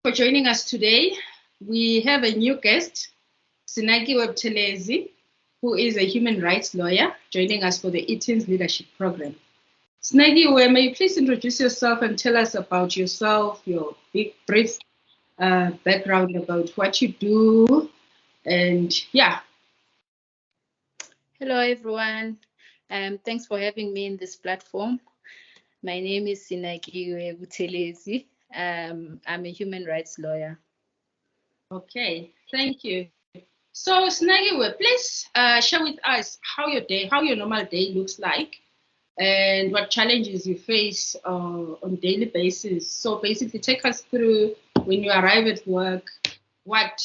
For joining us today. We have a new guest, Sinakiwe, who is a human rights lawyer, joining us for the eTeenz Leadership Program. Sinakiwe, may you please introduce yourself and tell us about yourself, your brief background about what you do, and yeah. Hello, everyone. Thanks for having me in this platform. My name is Sinakiwe. I'm a human rights lawyer. Okay, thank you. So, Sinakiwe, please share with us how your normal day looks like, and what challenges you face on a daily basis. So basically, take us through when you arrive at work, what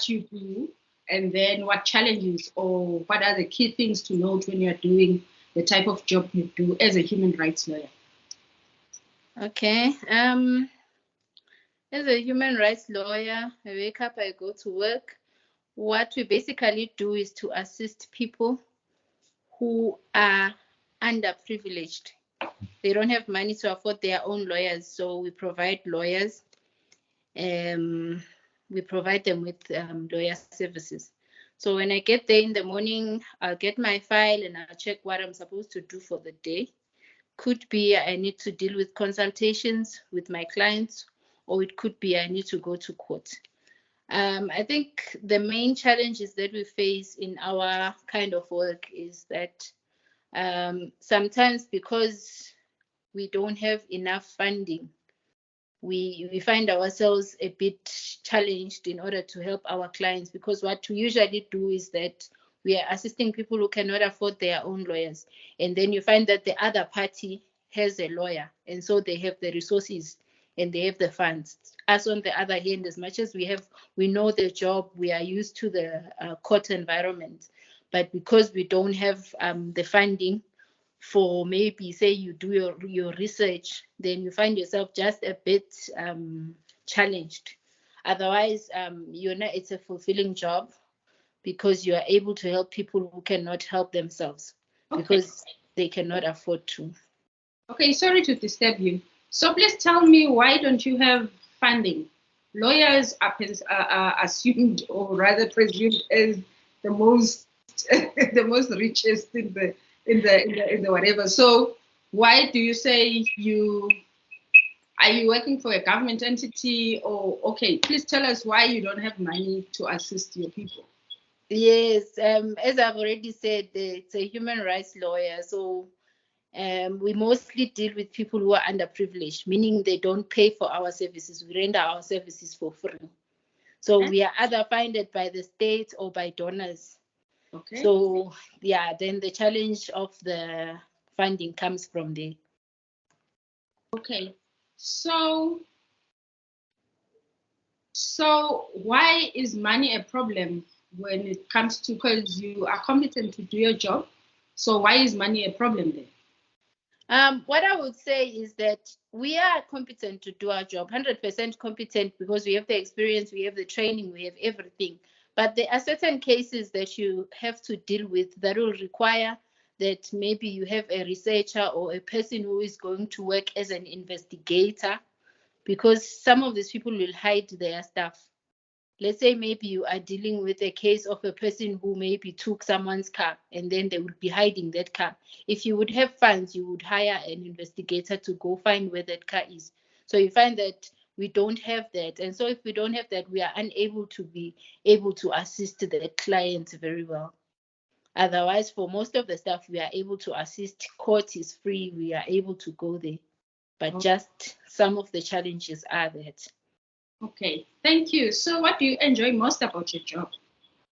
you do, and then what challenges or what are the key things to note when you're doing the type of job you do as a human rights lawyer. Okay. As a human rights lawyer, I wake up, I go to work. What we basically do is to assist people who are underprivileged. They don't have money to afford their own lawyers, so we provide lawyers. We provide them with lawyer services. So when I get there in the morning, I'll get my file and I'll check what I'm supposed to do for the day. Could be I need to deal with consultations with my clients, or it could be I need to go to court. I think the main challenges that we face in our kind of work is that sometimes because we don't have enough funding, we find ourselves a bit challenged in order to help our clients, because what we usually do is that we are assisting people who cannot afford their own lawyers. And then you find that the other party has a lawyer, and so they have the resources and they have the funds. Us, on the other hand, as much as we know the job, we are used to the court environment. But because we don't have the funding, for maybe say you do your research, then you find yourself just a bit challenged. Otherwise, it's a fulfilling job because you are able to help people who cannot help themselves because they cannot afford to. Okay, sorry to disturb you. So please tell me, why don't you have funding? Lawyers are assumed, or rather presumed, as the most the most richest in the whatever. So why do you say are you working for a government entity, or okay, please tell us why you don't have money to assist your people. Yes, as I've already said, it's a human rights lawyer, so we mostly deal with people who are underprivileged, meaning they don't pay for our services. We render our services for free. So we are either funded by the state or by donors. Okay. So yeah, then the challenge of the funding comes from there. Okay. So why is money a problem when it comes to, because you are competent to do your job? So why is money a problem then? What I would say is that we are competent to do our job, 100% competent, because we have the experience, we have the training, we have everything. But there are certain cases that you have to deal with that will require that maybe you have a researcher or a person who is going to work as an investigator, because some of these people will hide their stuff. Let's say maybe you are dealing with a case of a person who maybe took someone's car and then they would be hiding that car. If you would have funds, you would hire an investigator to go find where that car is. So you find that we don't have that. And so if we don't have that, we are unable to be able to assist the clients very well. Otherwise, for most of the stuff, we are able to assist. Court is free. We are able to go there. But just some of the challenges are that. Okay, thank you. So what do you enjoy most about your job?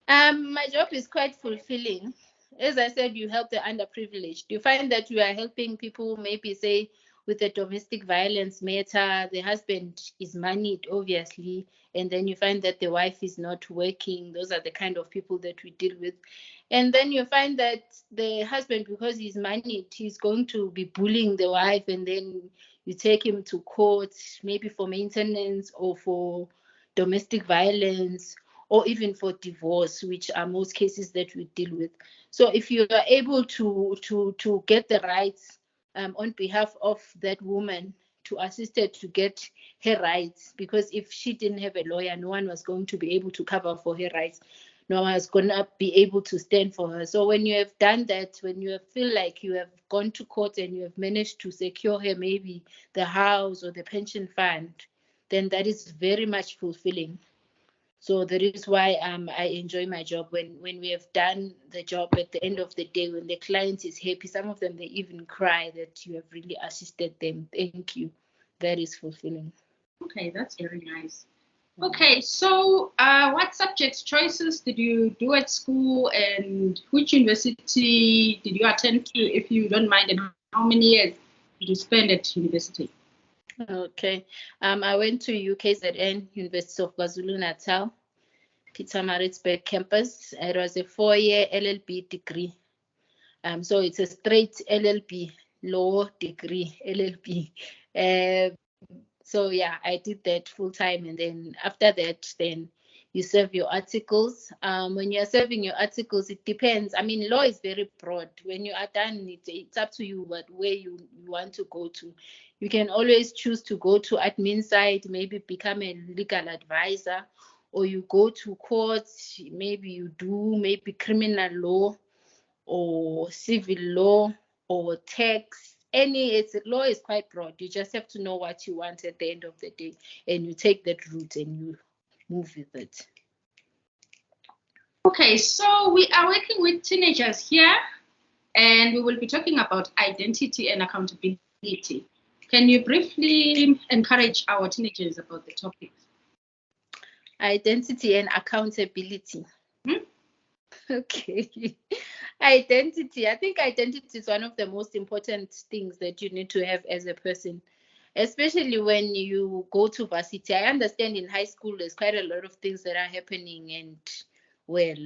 My job is quite fulfilling. As I said, you help the underprivileged. You find that you are helping people, maybe say with a domestic violence matter, the husband is moneyed, obviously, and then you find that the wife is not working. Those are the kind of people that we deal with. And then you find that the husband, because he's moneyed, he's going to be bullying the wife, and then you take him to court, maybe for maintenance or for domestic violence, or even for divorce, which are most cases that we deal with. So if you are able to get the rights on behalf of that woman to assist her to get her rights, because if she didn't have a lawyer, no one was going to be able to cover for her rights. No one was going to be able to stand for her. So when you have done that, when you feel like you have gone to court and you have managed to secure her maybe the house or the pension fund, then that is very much fulfilling. So that is why I enjoy my job. When we have done the job at the end of the day, when the client is happy, some of them, they even cry that you have really assisted them. Thank you. That is fulfilling. Okay, that's very nice. Okay, so what subjects choices did you do at school, and which university did you attend to, if you don't mind, and how many years did you spend at university? Okay, I went to UKZN, University of KwaZulu-Natal, Pietermaritzburg campus. It was a 4-year LLB degree. So it's a straight LLB, law degree, LLB. So yeah, I did that full time, and then after that, then you serve your articles. When you're serving your articles, it depends. I mean, law is very broad. When you are done, it's up to you where you want to go to. You can always choose to go to admin side, maybe become a legal advisor, or you go to courts, maybe you do maybe criminal law or civil law or tax. Law is quite broad. You just have to know what you want at the end of the day, and you take that route and you move with it. Okay, so we are working with teenagers here, and we will be talking about identity and accountability. Can you briefly encourage our teenagers about the topic? Identity and accountability. Hmm? Okay. Identity. I think identity is one of the most important things that you need to have as a person, especially when you go to varsity. I understand in high school there's quite a lot of things that are happening, and well,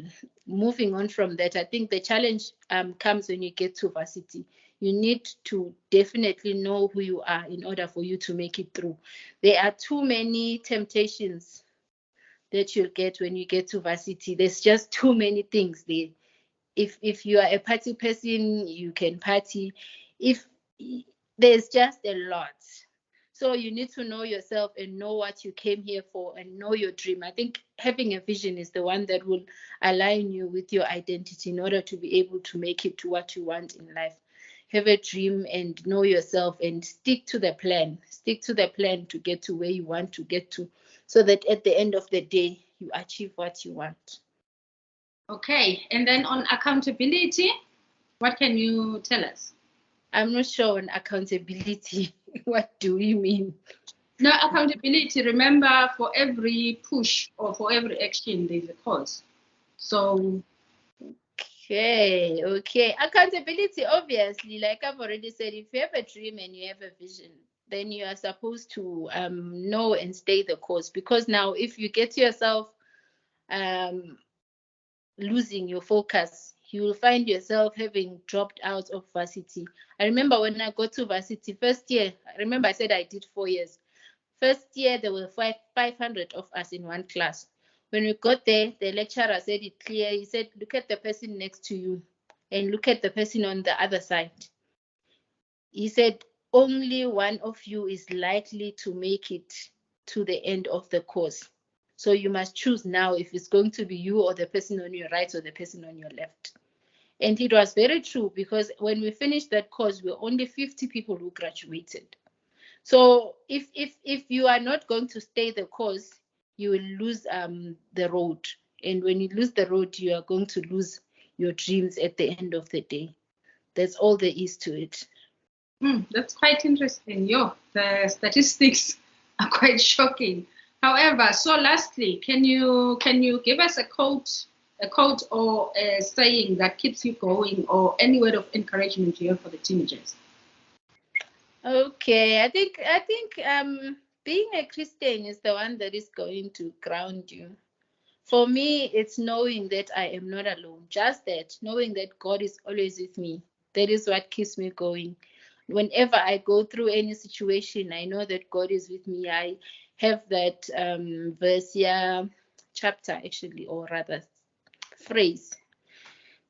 moving on from that, I think the challenge comes when you get to varsity. You need to definitely know who you are in order for you to make it through. There are too many temptations that you'll get when you get to varsity. There's just too many things there. If you are a party person, you can party. If there's just a lot. So you need to know yourself and know what you came here for and know your dream. I think having a vision is the one that will align you with your identity in order to be able to make it to what you want in life. Have a dream and know yourself and stick to the plan. Stick to the plan to get to where you want to get to, so that at the end of the day, you achieve what you want. Okay, and then on accountability, what can you tell us? I'm not sure on accountability. What do you mean? No, accountability, remember, for every push or for every action, there's a cause. So, okay. Accountability, obviously, like I've already said, if you have a dream and you have a vision, then you are supposed to know and stay the course. Because now, if you get yourself losing your focus, you will find yourself having dropped out of varsity. I remember when I got to varsity first year, I remember I said I did 4 years. First year, there were 500 of us in one class. When we got there, the lecturer said it clear. He said, look at the person next to you and look at the person on the other side. He said, only one of you is likely to make it to the end of the course. So you must choose now if it's going to be you or the person on your right or the person on your left. And it was very true, because when we finished that course, we were only 50 people who graduated. So if you are not going to stay the course, you will lose the road. And when you lose the road, you are going to lose your dreams at the end of the day. That's all there is to it. That's quite interesting. The statistics are quite shocking. However, so lastly, can you give us a quote or a saying that keeps you going, or any word of encouragement you have for the teenagers? Okay, I think being a Christian is the one that is going to ground you. For me, it's knowing that I am not alone. Just that, knowing that God is always with me. That is what keeps me going. Whenever I go through any situation, I know that God is with me. I have that verse, chapter actually, or rather phrase.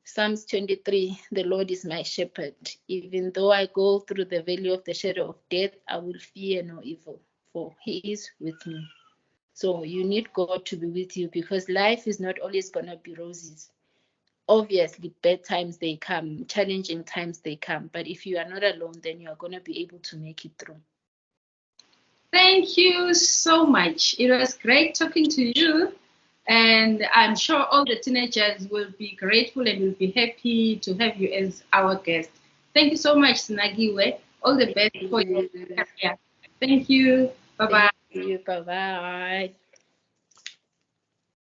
Psalms 23, the Lord is my shepherd. Even though I go through the valley of the shadow of death, I will fear no evil, for he is with me. So you need God to be with you, because life is not always going to be roses. Obviously, bad times they come, challenging times they come. But if you are not alone, then you are going to be able to make it through. Thank you so much. It was great talking to you. And I'm sure all the teenagers will be grateful and will be happy to have you as our guest. Thank you so much, Sinakiwe. All the best for your career. Thank you. Bye-bye. Thank you. Bye-bye.